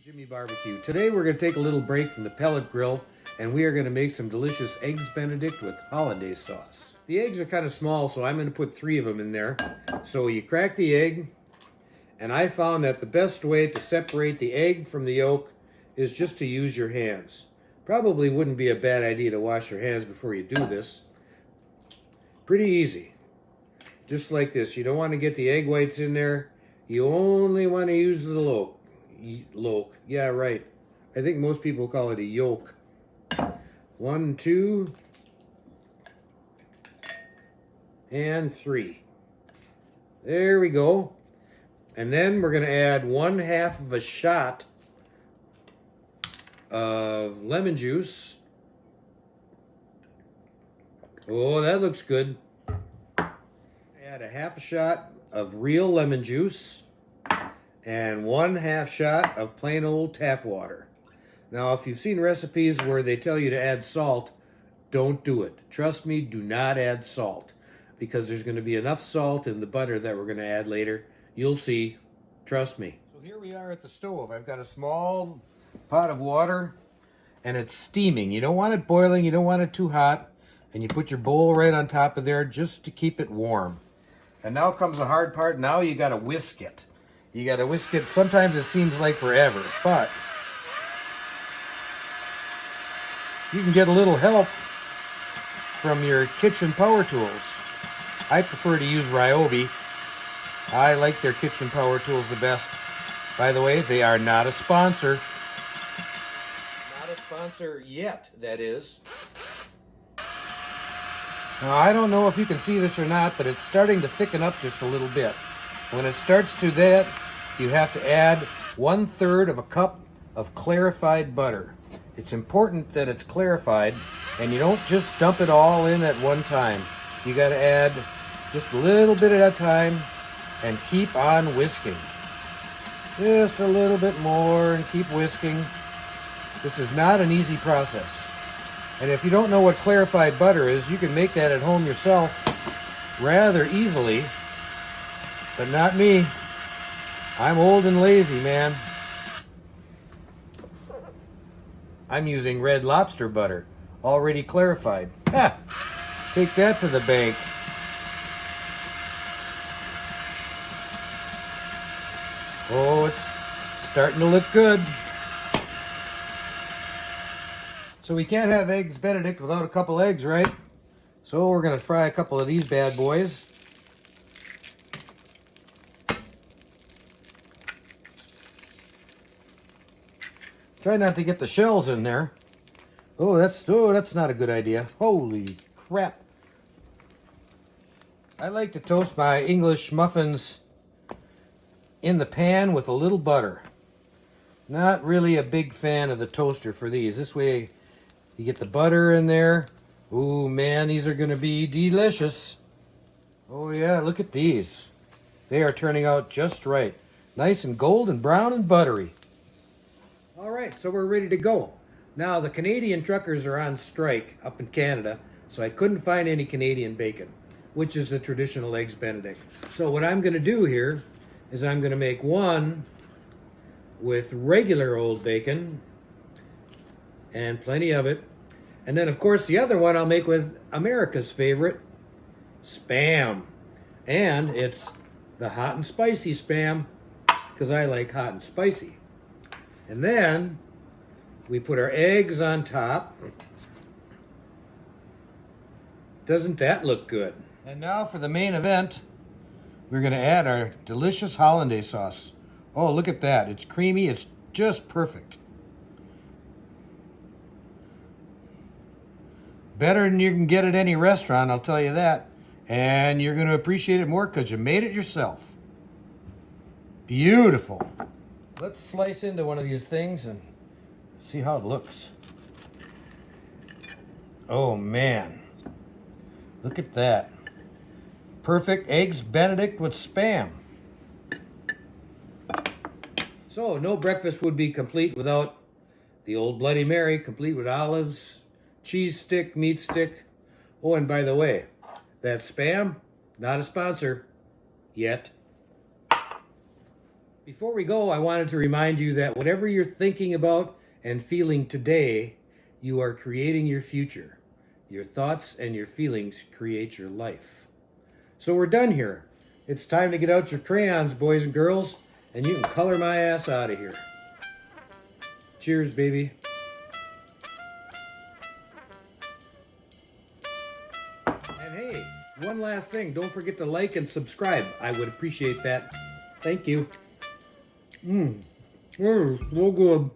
Jimmy Barbecue. Today we're going to take a little break from the pellet grill and we are going to make some delicious eggs Benedict with hollandaise sauce. The eggs are kind of small, so I'm going to put 3 of them in there. So you crack the egg, and I found that the best way to separate the egg from the yolk is just to use your hands. Probably wouldn't be a bad idea to wash your hands before you do this. Pretty easy. Just like this. You don't want to get the egg whites in there. You only want to use the yolk. Yeah, right. I think most people call it a yolk. 1, 2, and 3. There we go. And then we're going to add 1/2 of a shot of lemon juice. Oh, that looks good. Add a 1/2 shot of real lemon juice and 1/2 shot of plain old tap water. Now, if you've seen recipes where they tell you to add salt, don't do it. Trust me, do not add salt, because there's going to be enough salt in the butter that we're going to add later. You'll see. Trust me. So here we are at the stove. I've got a small pot of water, and it's steaming. You don't want it boiling. You don't want it too hot. And you put your bowl right on top of there just to keep it warm. And now comes the hard part. Now you got to whisk it. You got to whisk it. Sometimes it seems like forever, but you can get a little help from your kitchen power tools. I prefer to use Ryobi. I like their kitchen power tools the best. By the way, they are not a sponsor. Not a sponsor yet, that is. Now, I don't know if you can see this or not, but it's starting to thicken up just a little bit. When it starts to that, you have to add 1/3 of a cup of clarified butter. It's important that it's clarified, and you don't just dump it all in at one time. You got to add just a little bit at a time and keep on whisking. Just a little bit more and keep whisking. This is not an easy process. And if you don't know what clarified butter is, you can make that at home yourself rather easily. But not me. I'm old and lazy, man. I'm using Red Lobster butter, already clarified. Ha! Take that to the bank. Oh, it's starting to look good. So we can't have eggs Benedict without a couple eggs, right? So we're going to fry a couple of these bad boys. Try not to get the shells in there. Oh, that's not a good idea. Holy crap. I like to toast my English muffins in the pan with a little butter. Not really a big fan of the toaster for these. This way you get the butter in there. Ooh, man, these are going to be delicious. Oh, yeah, look at these. They are turning out just right. Nice and golden brown and buttery. All right, so we're ready to go. Now, the Canadian truckers are on strike up in Canada, so I couldn't find any Canadian bacon, which is the traditional eggs Benedict. So what I'm going to do here is I'm going to make one with regular old bacon, and plenty of it. And then, of course, the other one I'll make with America's favorite, Spam. And it's the hot and spicy Spam, because I like hot and spicy. And then we put our eggs on top. Doesn't that look good? And now for the main event, we're going to add our delicious hollandaise sauce. Oh, look at that. It's creamy. It's just perfect. Better than you can get at any restaurant, I'll tell you that. And you're going to appreciate it more because you made it yourself. Beautiful. Let's slice into one of these things and see how it looks. Oh, man. Look at that. Perfect eggs Benedict with Spam. So, no breakfast would be complete without the old Bloody Mary, complete with olives, cheese stick, meat stick. Oh, and by the way, that Spam, not a sponsor yet. Before we go, I wanted to remind you that whatever you're thinking about and feeling today, you are creating your future. Your thoughts and your feelings create your life. So we're done here. It's time to get out your crayons, boys and girls, and you can color my ass out of here. Cheers, baby. And hey, one last thing. Don't forget to like and subscribe. I would appreciate that. Thank you. So good.